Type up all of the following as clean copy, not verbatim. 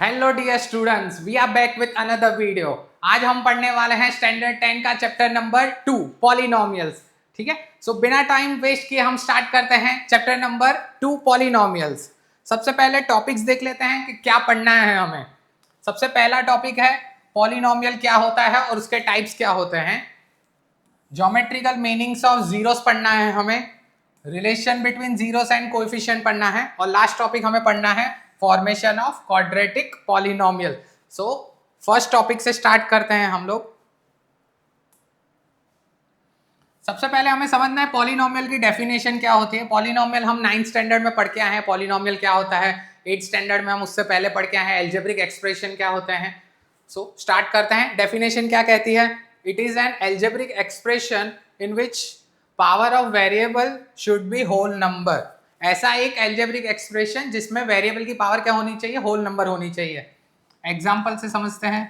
Hello dear students, we are back with another video. आज हम पढ़ने वाले हैं स्टैंडर्ड 10 का चैप्टर नंबर 2 पॉलिनोमियल्स। ठीक है, सो बिना टाइम वेस्ट किए हम स्टार्ट करते हैं चैप्टर नंबर 2 पॉलिनोमियल्स। सबसे पहले टॉपिक्स देख लेते हैं कि क्या पढ़ना है हमें। सबसे पहला टॉपिक है पॉलिनोमियल क्या होता है और उसके टाइप्स क्या होते हैं। ज्योमेट्रिकल मीनिंग्स ऑफ जीरोस पढ़ना है हमें। Relation between zeros and coefficient पढ़ना है। और लास्ट टॉपिक हमें पढ़ना है formation of quadratic polynomial. So first topic से स्टार्ट करते हैं हम लोग। सबसे पहले हमें समझना है पॉलिनोमियल की डेफिनेशन क्या होती है। पॉलिनोमियल हम 9th स्टैंडर्ड में पढ़ के आए हैं पॉलिनोमियल क्या होता है। 8th स्टैंडर्ड में हम उससे पहले पढ़ के आए हैं एल्जेब्रिक एक्सप्रेशन क्या होते हैं। सो स्टार्ट करते हैं। डेफिनेशन क्या कहती है? It is an algebraic expression in which power of variable should be whole number. ऐसा एक एल्जेब्रिक एक्सप्रेशन जिसमें वेरिएबल की पावर क्या होनी चाहिए? होल नंबर होनी चाहिए। एग्जाम्पल से समझते हैं।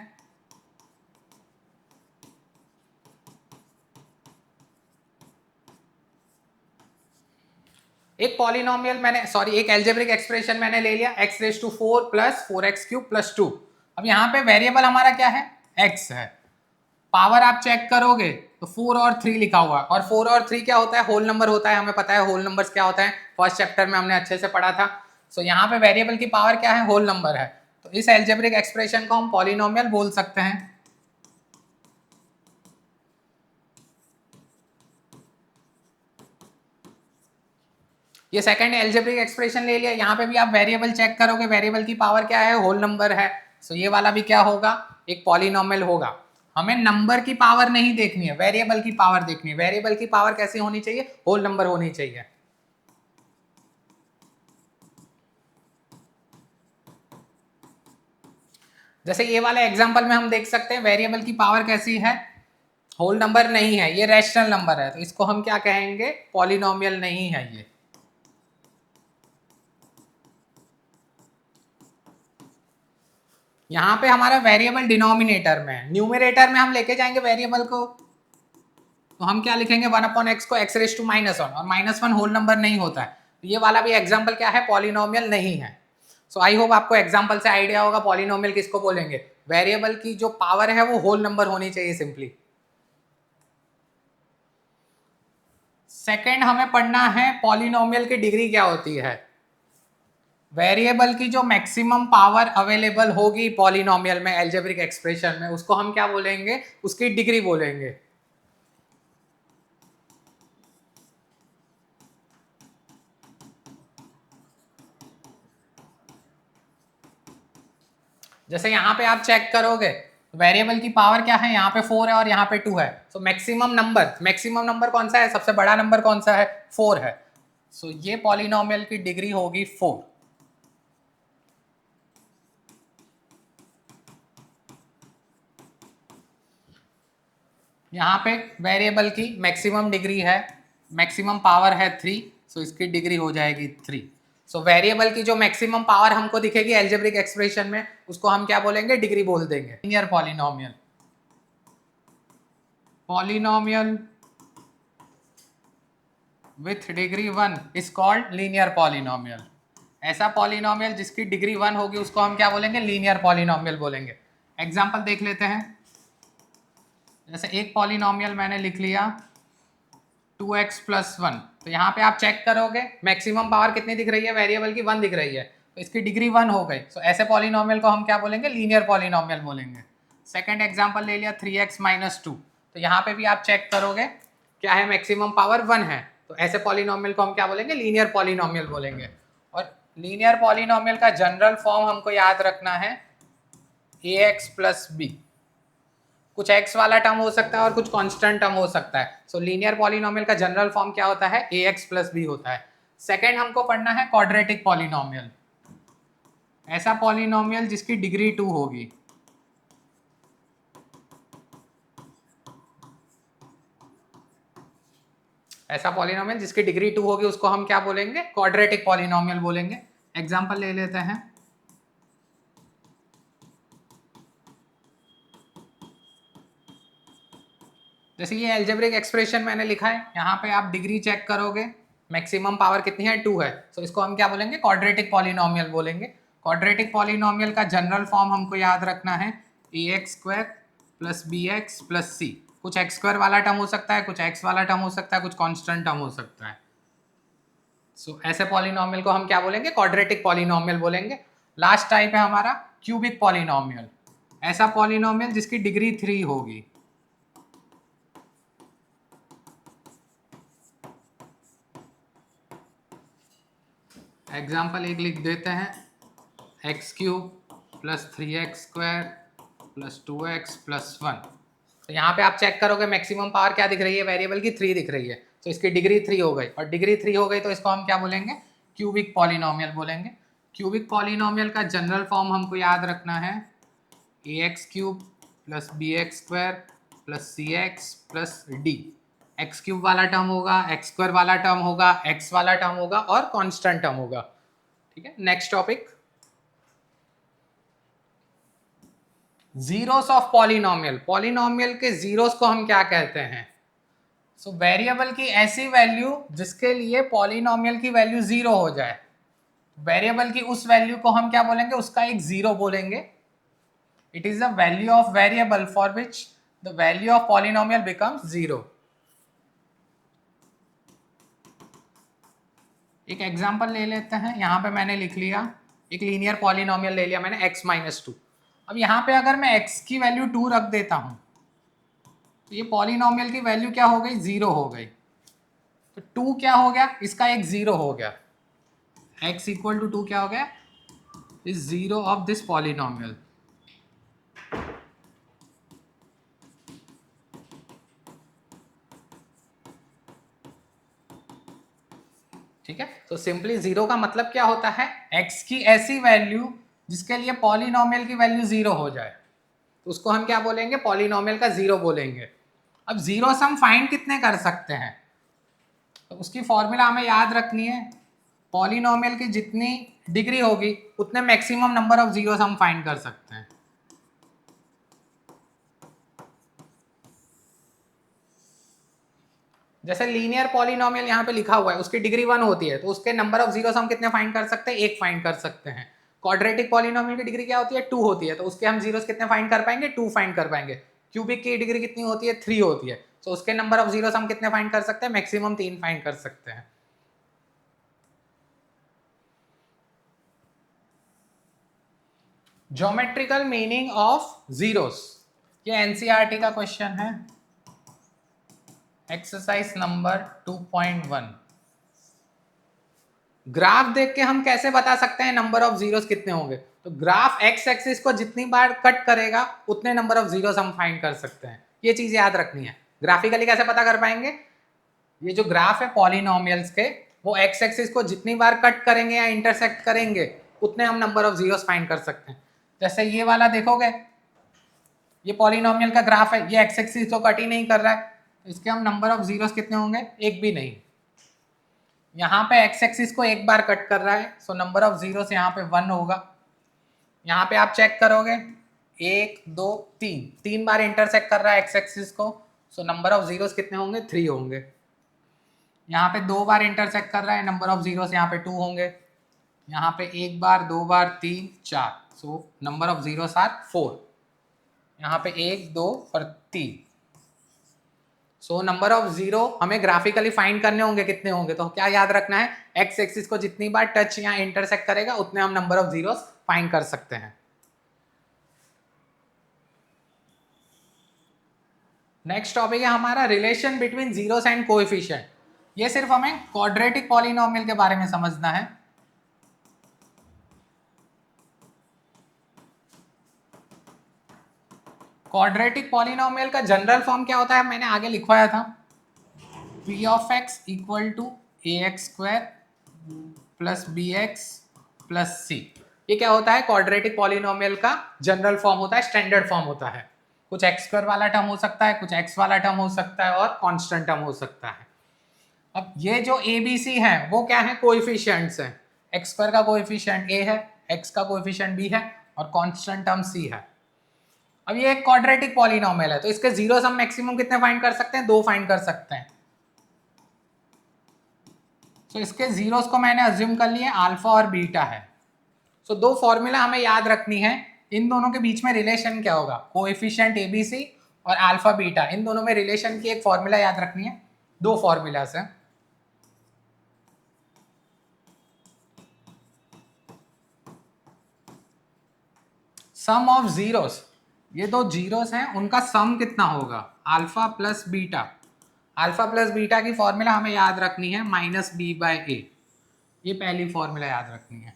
एक पॉलिनोमियल एक एल्जेब्रिक एक्सप्रेशन मैंने ले लिया x⁴ प्लस 4x³ प्लस 2। अब यहाँ पे वेरिएबल हमारा क्या है? x है। पावर आप चेक करोगे तो 4 और 3 लिखा हुआ है, और 4 और 3 क्या होता है? होल नंबर होता है। हमें पता है होल नंबर्स क्या होता है, फर्स्ट चैप्टर में हमने अच्छे से पढ़ा था। सो यहाँ पे वेरिएबल की पावर क्या है? होल नंबर है। तो इस एल्जेब्रिक एक्सप्रेशन को हम पॉलिनोमियल बोल सकते हैं। ये सेकंड एल्जेब्रिक एक्सप्रेशन ले लिया। यहाँ पे भी आप वेरिएबल चेक करोगे, वेरिएबल की पावर क्या है? होल नंबर है। सो ये वाला भी क्या होगा? एक पॉलिनोमियल होगा। हमें नंबर की पावर नहीं देखनी है, वेरिएबल की पावर देखनी है। वेरिएबल की पावर कैसी होनी चाहिए? होल नंबर होनी चाहिए। जैसे ये वाले एग्जांपल में हम देख सकते हैं वेरिएबल की पावर कैसी है? होल नंबर नहीं है, ये रैशनल नंबर है। तो इसको हम क्या कहेंगे? पॉलिनोमियल नहीं है ये। यहाँ पे हमारा वेरिएबल डिनोमिनेटर में है, न्यूमरेटर में हम लेके जाएंगे वेरिएबल को, तो हम क्या लिखेंगे? 1/x को x⁻⁻1, और -1 होल नंबर नहीं होता है। तो ये वाला भी एग्जाम्पल क्या है? पॉलिनोमियल नहीं है। सो आई होप आपको एग्जाम्पल से आइडिया होगा पॉलिनोमियल किसको बोलेंगे। वेरिएबल की जो पावर है वो होल नंबर होनी चाहिए सिंपली। सेकेंड हमें पढ़ना है पॉलिनोमियल की डिग्री क्या होती है। वेरिएबल की जो मैक्सिमम पावर अवेलेबल होगी पॉलिनोमियल में, एल्जेब्रिक एक्सप्रेशन में, उसको हम क्या बोलेंगे? उसकी डिग्री बोलेंगे। जैसे यहाँ पे आप चेक करोगे वेरिएबल की पावर क्या है? यहाँ पे 4 है और यहाँ पे 2 है। सो मैक्सिमम नंबर कौन सा है? सबसे बड़ा नंबर कौन सा है? 4 है। सो ये पॉलिनोमियल की डिग्री होगी 4। यहाँ पे वेरिएबल की मैक्सिमम डिग्री है, मैक्सिमम पावर है 3। सो इसकी डिग्री हो जाएगी 3। सो वेरिएबल की जो मैक्सिमम पावर हमको दिखेगी एल्जेब्रिक एक्सप्रेशन में, उसको हम क्या बोलेंगे? डिग्री बोल देंगे। Linear polynomial. Polynomial with degree 1 is called linear polynomial. ऐसा पॉलिनोमियल जिसकी डिग्री 1 होगी उसको हम क्या बोलेंगे? लीनियर पॉलिनोमियल बोलेंगे। एग्जांपल देख लेते हैं। जैसे एक पॉलिनोमियल मैंने लिख लिया 2x + 1। तो यहाँ पे आप चेक करोगे मैक्सिमम पावर कितनी दिख रही है? वेरिएबल की 1 दिख रही है, तो इसकी डिग्री 1 हो गई। सो ऐसे पॉलिनोमियल को हम क्या बोलेंगे? लीनियर पॉलिनोमियल बोलेंगे। सेकंड एग्जांपल ले लिया 3x - 2। तो यहाँ पे भी आप चेक करोगे क्या है? मैक्सिमम पावर 1 है। तो ऐसे पॉलिनोमियल को हम क्या बोलेंगे? लीनियर पॉलिनोमियल बोलेंगे। और लीनियर पॉलिनोमियल का जनरल फॉर्म हमको याद रखना है ax + b। कुछ x वाला टर्म हो सकता है और कुछ कांस्टेंट टर्म हो सकता है। सो लीनियर पॉलिनोमियल का जनरल फॉर्म क्या होता है? ax + b होता है। सेकंड हमको पढ़ना है क्वाड्रेटिक पॉलिनोमियल। ऐसा पॉलिनोमियल जिसकी डिग्री 2 होगी। ऐसा पॉलिनोमियल जिसकी डिग्री 2 होगी उसको हम क्या बोलेंगे? क्वाड्रेटिक पॉलिनोमियल बोलेंगे। एग्जांपल ले लेते हैं। जैसे ये एल्जेब्रिक एक्सप्रेशन मैंने लिखा है, यहाँ पे आप डिग्री चेक करोगे, मैक्सिमम पावर कितनी है? 2 है। सो इसको हम क्या बोलेंगे? क्वाड्रेटिक पॉलिनोमियल बोलेंगे। क्वाड्रेटिक पॉलिनोमियल का जनरल फॉर्म हमको याद रखना है ax² + bx + c। कुछ x² वाला टर्म हो सकता है, कुछ x वाला टर्म हो सकता है, कुछ कांस्टेंट टर्म हो सकता है। सो ऐसे पॉलिनोमियल को हम क्या बोलेंगे? क्वाड्रेटिक पॉलिनोमियल बोलेंगे। लास्ट टाइप है हमारा क्यूबिक पॉलिनोमियल। ऐसा पॉलिनोमियल जिसकी डिग्री 3 होगी। एग्जाम्पल एक लिख देते हैं, x³ + 3x² + 2x + 1। तो यहाँ पे आप चेक करोगे मैक्सिमम पावर क्या दिख रही है? वेरिएबल की 3 दिख रही है, तो इसकी डिग्री 3 हो गई, और डिग्री 3 हो गई तो इसको हम क्या बोलेंगे? क्यूबिक पॉलिनोमियल बोलेंगे। क्यूबिक पॉलिनोमियल का जनरल फॉर्म हमको याद रखना है ax³ + bx² + cx + d। x³ वाला टर्म होगा, x² वाला टर्म होगा, x वाला टर्म होगा और कांस्टेंट टर्म होगा। ठीक है, next topic, zeros of polynomial. Polynomial के जीरोस को हम क्या कहते हैं? सो वेरिएबल की ऐसी वैल्यू जिसके लिए पॉलिनोमियल की वैल्यू 0 हो जाए, वेरिएबल की उस वैल्यू को हम क्या बोलेंगे? उसका एक जीरो बोलेंगे। It is the value of variable for which the value of polynomial becomes 0। एक एग्जांपल ले लेते हैं, यहां पे मैंने लिख लिया एक लीनियर पॉलिनोमियल ले लिया मैंने x - 2। अब यहाँ पे अगर मैं x की वैल्यू 2 रख देता हूं तो ये पॉलिनोमियल की वैल्यू क्या हो गई? 0 हो गई। तो 2 क्या हो गया? इसका एक 0 हो गया। x = 2 क्या हो गया? Is 0 of this polynomial. ठीक है, तो सिंपली 0 का मतलब क्या होता है? x की ऐसी वैल्यू जिसके लिए पॉलिनोमियल की वैल्यू 0 हो जाए, तो उसको हम क्या बोलेंगे? पॉलिनोमियल का 0 बोलेंगे। अब जीरोस हम फाइंड कितने कर सकते हैं? तो उसकी फॉर्मूला हमें याद रखनी है, पॉलिनोमियल की जितनी डिग्री होगी उतने मैक्सिमम नंबर ऑफ जीरोस हम फाइंड कर सकते हैं। जैसे लीनियर पॉलिनोमियल यहाँ पे लिखा हुआ है, उसकी डिग्री 1 होती है, तो उसके नंबर ऑफ जीरोस हम कितने फाइंड कर सकते हैं? 1 फाइंड कर सकते हैं। क्वाड्रेटिक पॉलिनोमियल की डिग्री क्या होती है? 2 होती है, तो उसके हम जीरोस कितने फाइंड कर पाएंगे? 2 फाइंड कर पाएंगे। क्यूबिक की डिग्री कितनी होती है? 3 होती है, तो उसके नंबर ऑफ जीरोस हम कितने फाइंड कर सकते हैं? मैक्सिमम 3 फाइंड कर सकते हैं। ज्योमेट्रिकल मीनिंग ऑफ जीरोस, ये एनसीईआरटी का क्वेश्चन है, एक्सरसाइज नंबर 2.1। ग्राफ देख के हम कैसे बता सकते हैं नंबर ऑफ जीरोस कितने होंगे? तो ग्राफ एक्स एक्सिस को जितनी बार कट करेगा उतने नंबर ऑफ जीरोस हम फाइंड कर सकते हैं। ये चीज याद रखनी है। ग्राफिकली कैसे पता कर पाएंगे? ये जो ग्राफ है पॉलिनोमियल्स के, वो एक्स एक्सिस को जितनी बार कट करेंगे या इंटरसेक्ट करेंगे उतने हम नंबर ऑफ जीरोस फाइंड कर सकते हैं। जैसे ये वाला देखोगे, ये पॉलिनोमियल का ग्राफ है, ये एक्स एक्सिस को कट ही नहीं कर रहा है, तो इसके हम नंबर ऑफ जीरोस कितने होंगे? एक भी नहीं। यहाँ पे एक्स एक्सिस को एक बार कट कर रहा है, सो नंबर ऑफ जीरोस यहाँ पे 1 होगा। यहाँ पे आप चेक करोगे 1 2 3, 3 बार इंटरसेक्ट कर रहा है एक्स एक्सिस को, सो नंबर ऑफ जीरोस कितने होंगे? 3 होंगे। यहाँ पे 2 बार इंटरसेक्ट कर रहा है, नंबर ऑफ जीरोस यहाँ पे 2 होंगे। यहाँ पे 1 बार 2 बार 3 4, so number of zeros are 4। यहाँ पे 1 2 और 3, सो नंबर ऑफ जीरो हमें ग्राफिकली फाइंड करने होंगे, कितने होंगे? तो क्या याद रखना है? एक्स एक्सिस को जितनी बार टच या इंटरसेक्ट करेगा उतने हम नंबर ऑफ जीरोस फाइंड कर सकते हैं। नेक्स्ट टॉपिक है हमारा relation between zeros and coefficient. ये सिर्फ हमें क्वाड्रेटिक पॉलिनोमियल के बारे में समझना है। क्वाड्रेटिक पॉलिनोमियल का जनरल फॉर्म क्या होता है? मैंने आगे लिखवाया था, p of x = ax² + bx + c। ये क्या होता है? क्वाड्रेटिक पॉलिनोमियल का जनरल फॉर्म होता है, स्टैंडर्ड फॉर्म होता है। कुछ x² वाला टर्म हो सकता है, कुछ x वाला टर्म हो सकता है और कांस्टेंट टर्म हो सकता है। अब ये जो ABC है वो क्या है? कोएफिशिएंट्स हैं। x² का कोएफिशिएंट a है, x का कोएफिशिएंट b है और कांस्टेंट टर्म c है। अब ये एक क्वाड्रेटिक पॉलिनोमियल है, तो इसके जीरोस हम मैक्सिमम कितने फाइंड कर सकते हैं? 2 फाइंड कर सकते हैं। तो इसके जीरोस को मैंने अज्यूम कर लिए अल्फा और बीटा है। सो दो फॉर्मूला हमें याद रखनी है, इन दोनों के बीच में रिलेशन क्या होगा, कोएफिशिएंट एबीसी और अल्फा बीटा, इन दोनों में रिलेशन की एक फॉर्मूला याद रखनी है। दो फॉर्मूलास हैं, सम ऑफ जीरोस, ये दो जीरोस हैं उनका सम कितना होगा, alpha plus beta. Alpha plus beta की फॉर्मूला हमें याद रखनी है माइनस बी बाय ए, ये पहली फॉर्मूला याद रखनी है।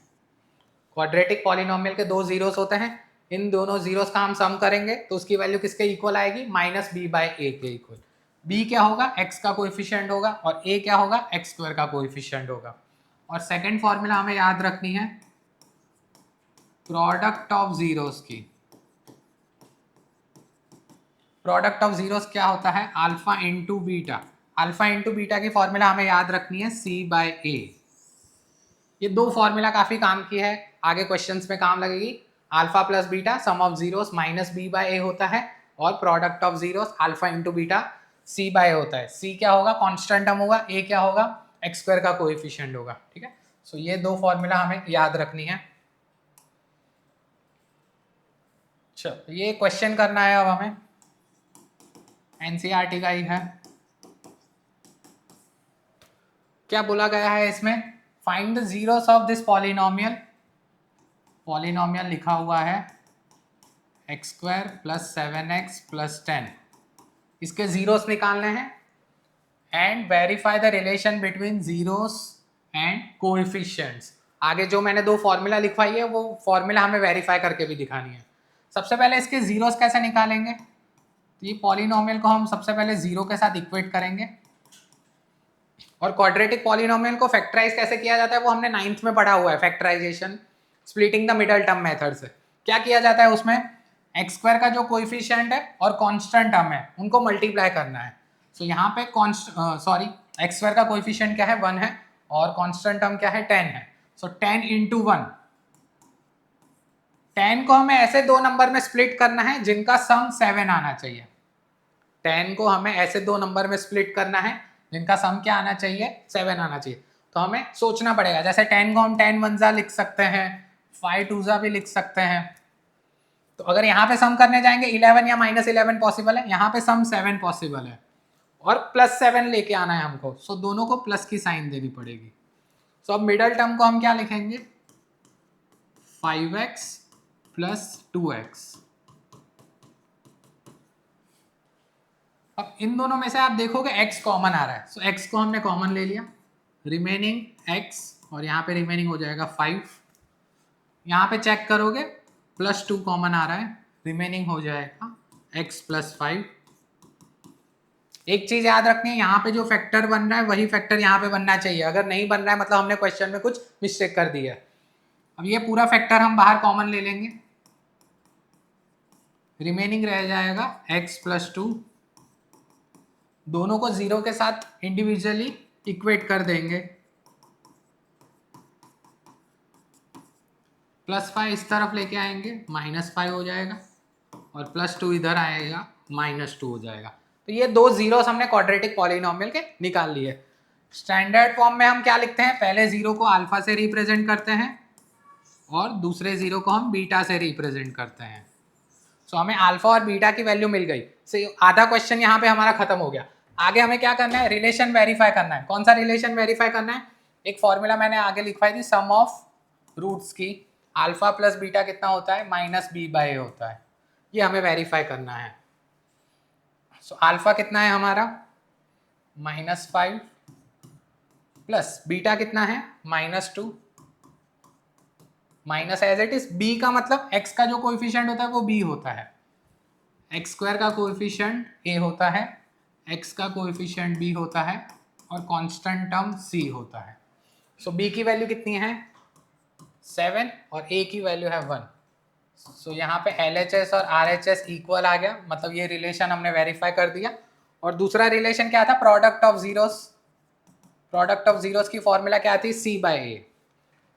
क्वाड्रेटिक पॉलिनोमियल के दो जीरोस होते हैं, इन दोनों जीरोस का हम सम करेंगे तो उसकी वैल्यू किसके इक्वल आएगी, माइनस बी बाय ए के इक्वल। बी क्या होगा, एक्स का कोएफिशिएंट होगा, और ए क्या होगा, एक्स स्क्वायर का कोएफिशिएंट होगा। और सेकंड फॉर्मूला हमें याद रखनी है प्रोडक्ट ऑफ जीरोस की। प्रोडक्ट ऑफ जीरोस क्या होता है, alpha into beta. Alpha into beta की फॉर्मूला हमें याद रखनी है सी बाय ए। ये दो फॉर्मूला काफी काम की है, आगे क्वेश्चंस में काम लगेगी। Alpha plus beta sum of zeros minus B by A होता है, और product of zeros alpha into beta C by A होता है। सी क्या होगा, कांस्टेंट टर्म होगा, ए क्या होगा, एक्स स्क्वायर का कोएफिशिएंट होगा। ठीक है, सो ये दो फॉर्मूला हमें याद रखनी है। चलो ये क्वेश्चन करना है अब हमें, एनसीईआरटी का ही है। क्या बोला गया है इसमें, find the zeros of this polynomial. Polynomial लिखा हुआ है x square plus 7x plus 10, इसके जीरोस निकालने हैं। And verify the relation between zeros and coefficients. आगे जो मैंने दो फॉर्मूला लिखवाई है वो फॉर्मूला हमें वेरीफाई करके भी दिखानी है। सबसे पहले इसके जीरोस कैसे निकालेंगे, तो ये पॉलिनोमियल को हम सबसे पहले जीरो के साथ इक्वेट करेंगे। और क्वाड्रेटिक पॉलिनोमियल को फैक्टराइज कैसे किया जाता है वो हमने 9th में पढ़ा हुआ है, factorisation splitting the middle term method से। क्या किया जाता है उसमें, एक्स स्क्वायर का जो कोएफिशिएंट है और कांस्टेंट टर्म है उनको मल्टीप्लाई करना है। सो यहाँ पे एक्स स्क्वायर का कोएफिशिएंट क्या है, 1 है, और कांस्टेंट टर्म क्या है, 10 है। सो 10 इंटू 1, 10 को हमें ऐसे दो नंबर में स्प्लिट करना है जिनका सम 7 आना चाहिए। 10 को हमें ऐसे दो नंबर में स्प्लिट करना है जिनका सम क्या आना चाहिए, 7 आना चाहिए। तो हमें सोचना पड़ेगा, जैसे 10 को हम 10 1 लिख सकते हैं, 5 2 भी लिख सकते हैं। तो अगर यहाँ पे सम करने जाएंगे 11 या -11 पॉसिबल है, यहाँ पे सम 7 पॉसिबल है, और +7 लेके आना है हमको। सो दोनों को प्लस की साइन देनी पड़ेगी। सो अब मिडल टर्म को हम क्या लिखेंगे, 5x प्लस 2x। अब इन दोनों में से आप देखोगे x कॉमन आ रहा है, सो x को हमने कॉमन ले लिया, रिमेनिंग x, और यहाँ पे रिमेनिंग हो जाएगा 5। यहाँ पे चेक करोगे +2 कॉमन आ रहा है, रिमेनिंग हो जाएगा x प्लस 5। एक चीज याद रखनी है, यहाँ पे जो फैक्टर बन रहा है वही फैक्टर यहाँ पे बनना चाहिए। अगर नहीं बन रहा है मतलब हमने क्वेश्चन में कुछ मिस्टेक कर दी है। अब ये पूरा फैक्टर हम बाहर कॉमन ले लेंगे, रिमेनिंग रह जाएगा x प्लस 2। दोनों को जीरो के साथ इंडिविजुअली इक्वेट कर देंगे, +5 इस तरफ लेके आएंगे, -5 हो जाएगा, और +2 इधर आएगा, -2 हो जाएगा। तो ये दो जीरोस हमने क्वाड्रेटिक पॉलिनोमियल के निकाल लिए। स्टैंडर्ड फॉर्म में हम क्या लिखते हैं, पहले जीरो को अल्फा से रिप्रेजेंट करते हैं और दूसरे जीरो को हम बीटा से रिप्रेजेंट करते हैं। सो हमें अल्फा और बीटा की वैल्यू मिल गई। सो आधा क्वेश्चन यहाँ पे हमारा खत्म हो गया। आगे हमें क्या करना है, रिलेशन वेरीफाई करना है। कौन सा रिलेशन वेरीफाई करना है, एक फॉर्मूला मैंने आगे लिखवाई थी, सम ऑफ रूट्स की। अल्फा प्लस बीटा कितना होता है, -b/a होता है। ये हमें वेरीफाई करना है। सो अल्फा कितना है हमारा, -5, प्लस बीटा कितना है, -2, minus as it is. B का मतलब x का जो कोएफिशिएंट होता है वो b होता है, एक्स स्क्वायर का कोएफिशिएंट a होता है, x का कोएफिशिएंट b होता है, और कांस्टेंट टर्म c होता है। सो b की वैल्यू कितनी है, 7, और a की वैल्यू है 1। सो यहाँ पे LHS और RHS इक्वल आ गया, मतलब ये रिलेशन हमने वेरीफाई कर दिया। और दूसरा रिलेशन क्या था, product of zeros. Product of zeros की फॉर्मूला क्या थी, c/a।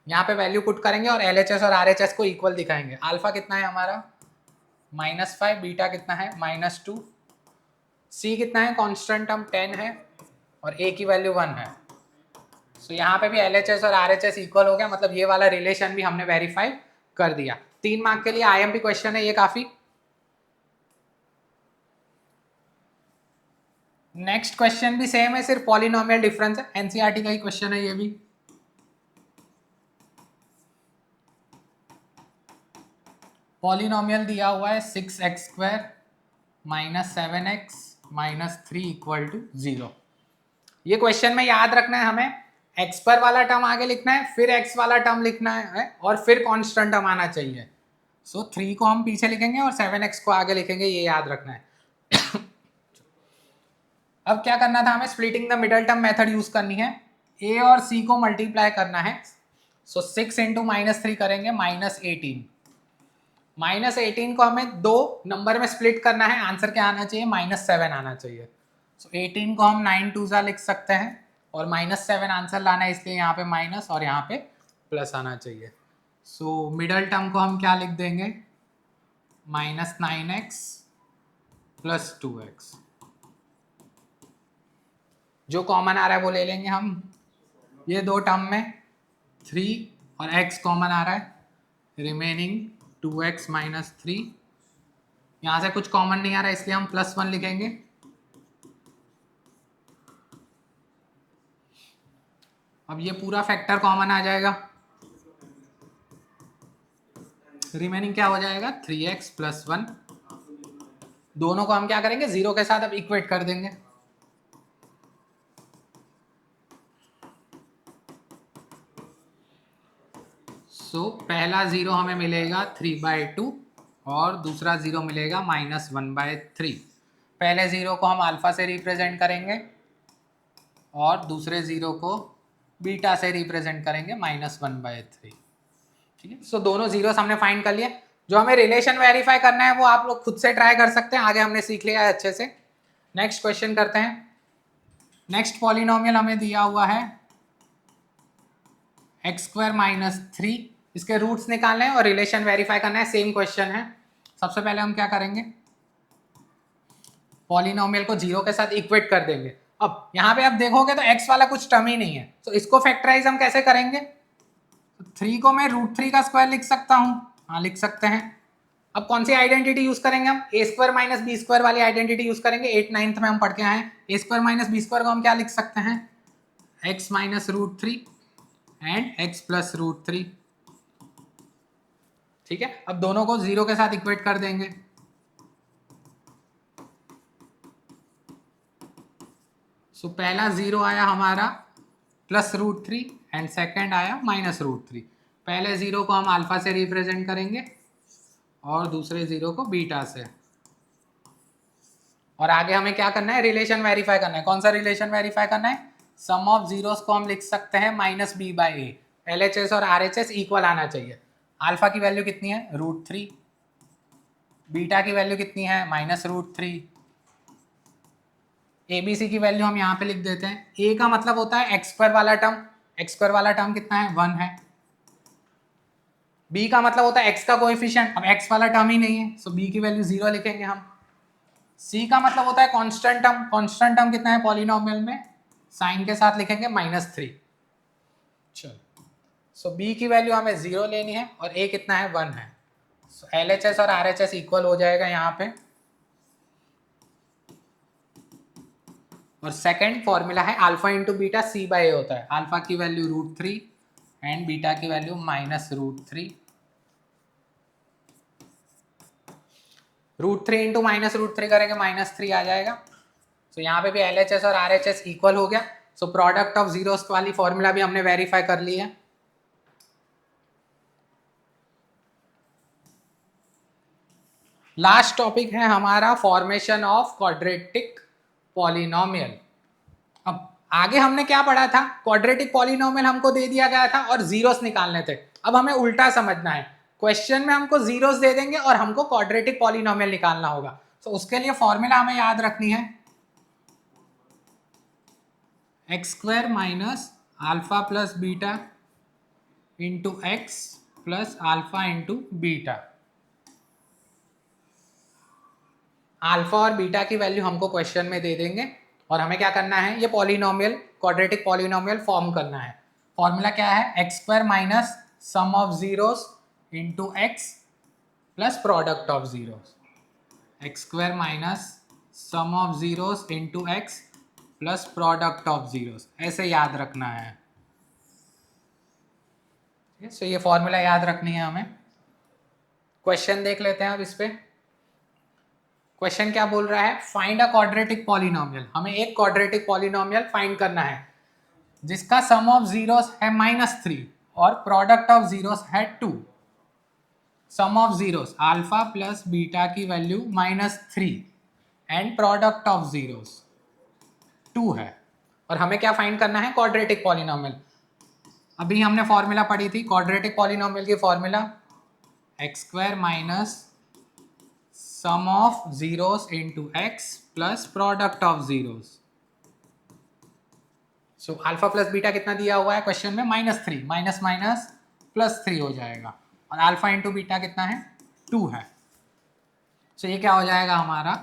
यहाँ पे वैल्यू पुट करेंगे और LHS और RHS को इक्वल दिखाएंगे। अल्फा कितना है हमारा, -5, बीटा कितना है, -2, c कितना है, कांस्टेंट टर्म 10 है, और a की वैल्यू 1 है। सो यहाँ पे भी LHS और RHS इक्वल हो गया, मतलब ये वाला रिलेशन भी हमने वेरीफाई कर दिया। 3 मार्क के लिए IMP क्वेश्चन है ये काफी। नेक्स्ट क्वेश्चन भी सेम है, सिर्फ पॉलिनोमियल डिफरेंस है, एनसीईआरटी का ही क्वेश्चन है ये भी। पॉलिनोमियल दिया हुआ है 6x² minus 7x minus 3 equal to 0। ये क्वेश्चन में याद रखना है हमें, x पर वाला टर्म आगे लिखना है, फिर x वाला टर्म लिखना है और फिर कांस्टेंट टर्म आना चाहिए। सो 3 को हम पीछे लिखेंगे और 7x को आगे लिखेंगे, ये याद रखना है। अब क्या करना था हमें, splitting the middle term method use करनी है, a और c को मल्टीप्लाई करना है। सो 6 इंटू -3 करेंगे -18। -18 को हमें दो नंबर में स्प्लिट करना है, आंसर क्या आना चाहिए, -7 आना चाहिए। सो 18 को हम 9 2 लिख सकते हैं और -7 आंसर लाना है, इसलिए यहाँ पे माइनस और यहाँ पे प्लस आना चाहिए। सो मिडल टर्म को हम क्या लिख देंगे, -9x प्लस 2x। जो कॉमन आ रहा है वो ले लेंगे हम, ये दो टर्म में 3 और x कॉमन आ रहा है, रिमेनिंग 2x माइनस 3। यहाँ से कुछ कॉमन नहीं आ रहा है इसलिए हम +1 लिखेंगे। अब ये पूरा फैक्टर कॉमन आ जाएगा, रिमेनिंग क्या हो जाएगा 3x प्लस 1। दोनों को हम क्या करेंगे, 0 के साथ अब इक्वेट कर देंगे। सो पहला 0 हमें मिलेगा 3/2 और दूसरा 0 मिलेगा -1/3। पहले 0 को हम अल्फा से रिप्रेजेंट करेंगे और दूसरे 0 को बीटा से रिप्रेजेंट करेंगे -1/3। ठीक है, सो दोनों 0 हमने फाइंड कर लिए। जो हमें रिलेशन वेरीफाई करना है वो आप लोग खुद से ट्राई कर सकते हैं, आगे हमने सीख लिया है अच्छे से। नेक्स्ट क्वेश्चन करते हैं। नेक्स्ट पॉलिनोमियल हमें दिया हुआ है x² माइनस 3, इसके रूट्स निकालने हैं और रिलेशन वेरीफाई करना है, सेम क्वेश्चन है। सबसे पहले हम क्या करेंगे, पॉलिनोमियल को 0 के साथ इक्वेट कर देंगे। अब यहाँ पे आप देखोगे तो x वाला कुछ टर्म ही नहीं है, तो इसको फैक्टराइज हम कैसे करेंगे, 3 को मैं √3 का स्क्वायर लिख सकता हूँ, हाँ लिख सकते हैं। अब कौन सी आइडेंटिटी यूज करेंगे हम, a² माइनस b² वाली आइडेंटिटी यूज करेंगे, 8 9th में हम पढ़ के आए हैं। a² माइनस b² को हम क्या लिख सकते हैं, x minus √3 and x plus √3। ठीक है, अब दोनों को 0 के साथ इक्वेट कर देंगे। सो पहला 0 आया हमारा +√3 एंड सेकेंड आया -√3। पहले 0 को हम अल्फा से रिप्रेजेंट करेंगे और दूसरे 0 को बीटा से। और आगे हमें क्या करना है, रिलेशन वेरीफाई करना है। कौन सा रिलेशन वेरीफाई करना है, सम ऑफ जीरोस को हम लिख सकते हैं -b/a। LHS और RHS इक्वल आना चाहिए। अल्फा की वैल्यू कितनी है, √3, बीटा की वैल्यू कितनी है, -√3, ABC की वैल्यू हम यहाँ पे लिख देते हैं। A का मतलब होता है x² वाला टर्म, x² वाला टर्म कितना है, 1 है। B का मतलब होता है x का कोएफिशिएंट, अब x वाला टर्म ही नहीं है, सो B की वैल्यू 0 लिखेंगे हम। C का मतलब होता है कांस्टेंट टर्म, कांस्टेंट टर्म कितना है पॉलिनोमियल में, साइन के साथ लिखेंगे -3। चलो, सो B की वैल्यू हमें 0 लेनी है और A कितना है, 1 है। सो LHS और RHS इक्वल हो जाएगा यहाँ पे। और सेकंड फॉर्मूला है अल्फा इंटू बीटा c/a होता है। अल्फा की वैल्यू √3 एंड बीटा की वैल्यू -√3। √3 इंटू -√3 करेंगे -3 आ जाएगा। तो यहाँ पे भी LHS और RHS इक्वल हो गया। सो प्रोडक्ट ऑफ जीरोस वाली फॉर्मूला भी हमने वेरीफाई कर ली है। लास्ट टॉपिक है हमारा फॉर्मेशन ऑफ क्वाड्रेटिक पॉलिनोमियल। अब आगे हमने क्या पढ़ा था, क्वाड्रेटिक पॉलिनोमियल हमको दे दिया गया था और जीरोस निकालने थे। अब हमें उल्टा समझना है, क्वेश्चन में हमको जीरोस दे देंगे और हमको क्वाड्रेटिक पॉलिनोमियल निकालना होगा। तो उसके लिए फॉर्मूला हमें याद रखनी है, x² minus alpha plus beta into x plus alpha into beta. Alpha और बीटा की वैल्यू हमको क्वेश्चन में दे देंगे और हमें क्या करना है, ये पॉलिनोमियल क्वाड्रेटिक पॉलिनोमियल फॉर्म करना है। फॉर्मूला क्या है? X square minus sum of zeros into x plus product of zeros. X square minus sum of zeros into x plus product of zeros, ऐसे याद रखना है। सो ये फॉर्मूला याद रखनी है हमें। क्वेश्चन देख लेते हैं अब इस पे। क्वेश्चन क्या बोल रहा है? Find a quadratic polynomial. हमें एक क्वाड्रेटिक पॉलिनोमियल फाइंड करना है जिसका सम ऑफ जीरोस है -3 और प्रोडक्ट ऑफ जीरोस है 2। Sum of zeros alpha plus beta की value -3 and product of zeros 2 है, और हमें क्या फाइंड करना है? Quadratic polynomial. अभी हमने फॉर्मूला पढ़ी थी क्वाड्रेटिक पॉलिनोमियल की, formula x square minus sum of zeros into x plus product of zeros. So alpha plus beta कितना दिया हुआ है क्वेश्चन में? -3, माइनस माइनस +3 हो जाएगा, और अल्फा इंटू बीटा कितना है? 2 है। सो ये क्या हो जाएगा? हमारा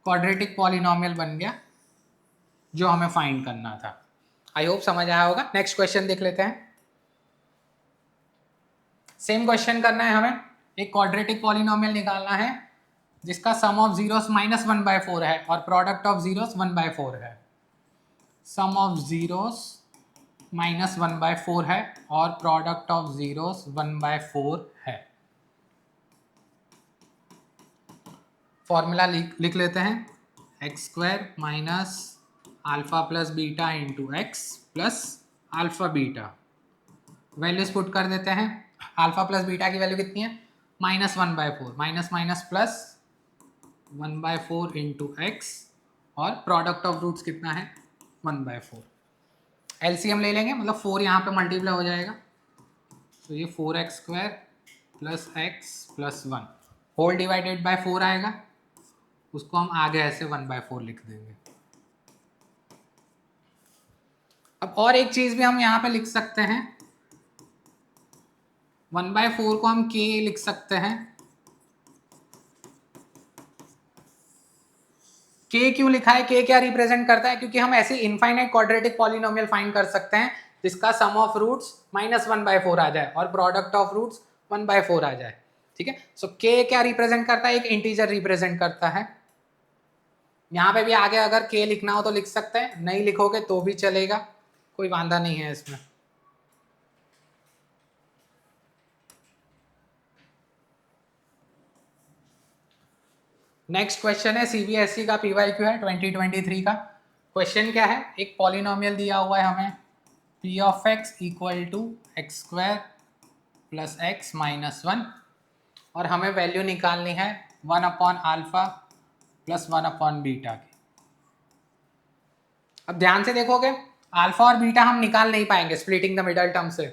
क्वाड्रेटिक पॉलिनोमियल बन गया जो हमें फाइंड करना था। आई होप समझ आया होगा। नेक्स्ट क्वेश्चन देख लेते हैं। सेम क्वेश्चन करना है हमें। एक क्वाड्रेटिक पॉलिनोमियल निकालना है जिसका सम ऑफ जीरोस -1/4 है और प्रोडक्ट ऑफ जीरोस 1/4 है। सम ऑफ जीरोस -1/4 है और प्रोडक्ट ऑफ जीरोस 1/4 है। फॉर्मूला लिख लेते हैं, x square minus alpha plus beta into x plus alpha beta. Values put कर देते हैं। अल्फा प्लस बीटा की वैल्यू कितनी है? -1/4, minus minus plus 1/4 into x, और प्रोडक्ट ऑफ रूट्स कितना है? 1/4। एलसीएम ले लेंगे, मतलब 4 यहाँ पे मल्टीप्लाई हो जाएगा, तो ये 4x² plus x plus 1 whole divided by 4 आएगा, उसको हम आगे ऐसे 1/4 लिख देंगे। अब और एक चीज भी हम यहाँ पे लिख सकते हैं, 1/4 को हम k लिख सकते हैं। k क्यों लिखा है? k क्या रिप्रेजेंट करता है? क्योंकि हम ऐसे इनफाइनाइट क्वाड्रेटिक पॉलिनोमियल फाइंड कर सकते हैं जिसका सम ऑफ रूट्स -1/4 आ जाए और प्रोडक्ट ऑफ रूट्स 1/4 आ जाए। ठीक है, सो k क्या रिप्रेजेंट करता है? एक इंटीजर रिप्रेजेंट करता है। यहाँ पे भी आगे अगर k लिखना हो तो लिख सकते हैं, नहीं लिखोगे तो भी चलेगा, कोई वांदा नहीं है इसमें। नेक्स्ट क्वेश्चन है सीबीएसई का, पीवाईक्यू है 2023 का। क्वेश्चन क्या है? एक पॉलिनोमियल दिया हुआ है हमें, p of x equal to x square plus x minus 1, और हमें वैल्यू निकालनी है 1/α प्लस 1/बीटा की। अब ध्यान से देखोगे, अल्फा और बीटा हम निकाल नहीं पाएंगे स्प्लिटिंग द मिडल टर्म से,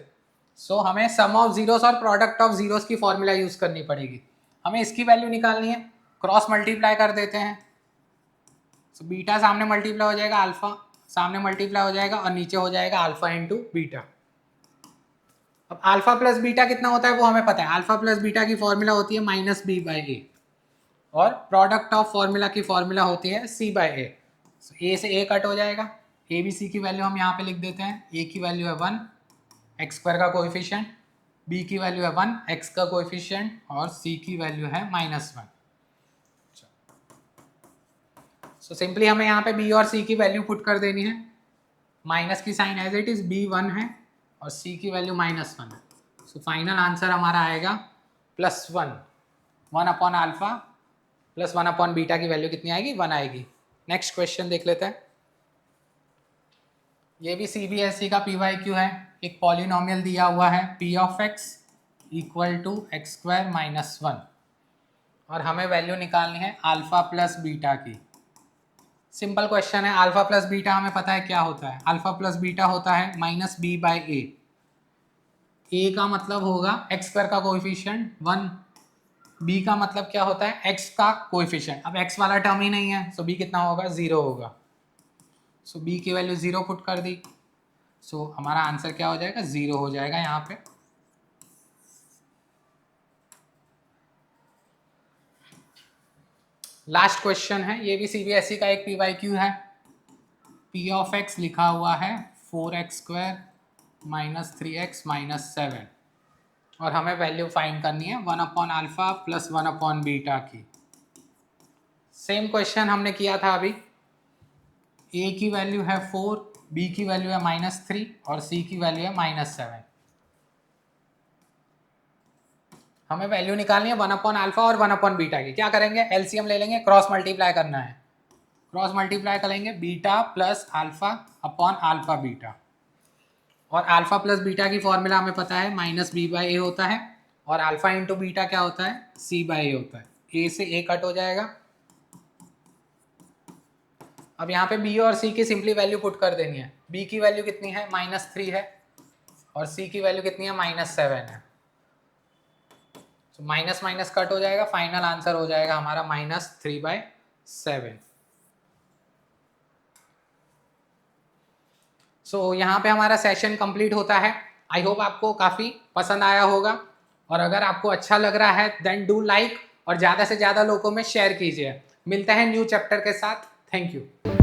सो हमें सम ऑफ जीरोस और प्रोडक्ट ऑफ जीरोस की फॉर्मूला यूज करनी पड़ेगी। हमें इसकी वैल्यू निकालनी है, क्रॉस मल्टीप्लाई कर देते हैं। सो बीटा सामने मल्टीप्लाई हो जाएगा, अल्फा सामने मल्टीप्लाई हो जाएगा, और नीचे हो जाएगा अल्फा इंटू बीटा। अब अल्फा प्लस बीटा कितना होता है वो हमें पता है। अल्फा प्लस बीटा की फॉर्मूला होती है -b/a, और प्रोडक्ट ऑफ फॉर्मूला की फॉर्मूला होती है c/a। ए से ए कट हो जाएगा, ए बी सी की वैल्यू हम यहाँ पे लिख देते हैं। ए की वैल्यू है 1, एक्स स्क्वायर का कोएफिशिएंट, बी की वैल्यू है 1, एक्स का कोएफिशिएंट, और सी की वैल्यू है -1। सो सिंपली हमें यहाँ पे बी और सी की वैल्यू पुट कर देनी है। माइनस की sign as it is b1 है और c की वैल्यू -1 है। सो फाइनल आंसर हमारा आएगा +1, 1/α प्लस 1/बीटा की वैल्यू कितनी आएगी? 1 आएगी। नेक्स्ट क्वेश्चन देख लेते हैं। ये भी सीबीएसई का पीवाईक्यू है। एक पॉलिनोमियल दिया हुआ है p of x equal to x square minus 1, और हमें वैल्यू निकालनी है अल्फा प्लस बीटा की। सिंपल क्वेश्चन है। अल्फा प्लस बीटा हमें पता है क्या होता है। अल्फा प्लस बीटा होता है -b/a। a का मतलब होगा एक्स स्क्वायर का कोएफिशिएंट 1, b का मतलब क्या होता है? x का कोएफिशिएंट। अब x वाला टर्म ही नहीं है, सो b कितना होगा? 0 होगा। सो b की वैल्यू 0 पुट कर दी, सो हमारा आंसर क्या हो जाएगा? 0 हो जाएगा यहाँ पे। लास्ट क्वेश्चन है, ये भी सीबीएसई का एक पीवाईक्यू है। पी ऑफ एक्स लिखा हुआ है 4x² माइनस 3x माइनस 7 और हमें वैल्यू फाइंड करनी है 1/α प्लस 1/β की। सेम क्वेश्चन हमने किया था अभी। a की वैल्यू है 4, b की वैल्यू है -3 और c की वैल्यू है -7। हमें वैल्यू निकालनी है 1/α और 1/β की। क्या करेंगे, एलसीएम ले लेंगे, क्रॉस मल्टीप्लाई करना है। क्रॉस मल्टीप्लाई करेंगे beta plus alpha upon alpha beta, और अल्फा प्लस बीटा की फॉर्मूला हमें पता है -b/a होता है, और अल्फा इंटू बीटा क्या होता है, c/a होता है। a से a कट हो जाएगा। अब यहाँ पे b और c की सिंपली वैल्यू पुट कर देनी है। b की वैल्यू कितनी है, -3 है, और c की वैल्यू कितनी है, -7 है। तो माइनस माइनस कट हो जाएगा, फाइनल आंसर हो जाएगा हमारा -3/7। सो यहाँ पे हमारा सेशन कंप्लीट होता है। आई होप आपको काफ़ी पसंद आया होगा, और अगर आपको अच्छा लग रहा है देन डू लाइक और ज़्यादा से ज़्यादा लोगों में शेयर कीजिए। मिलते हैं न्यू चैप्टर के साथ। Thank you.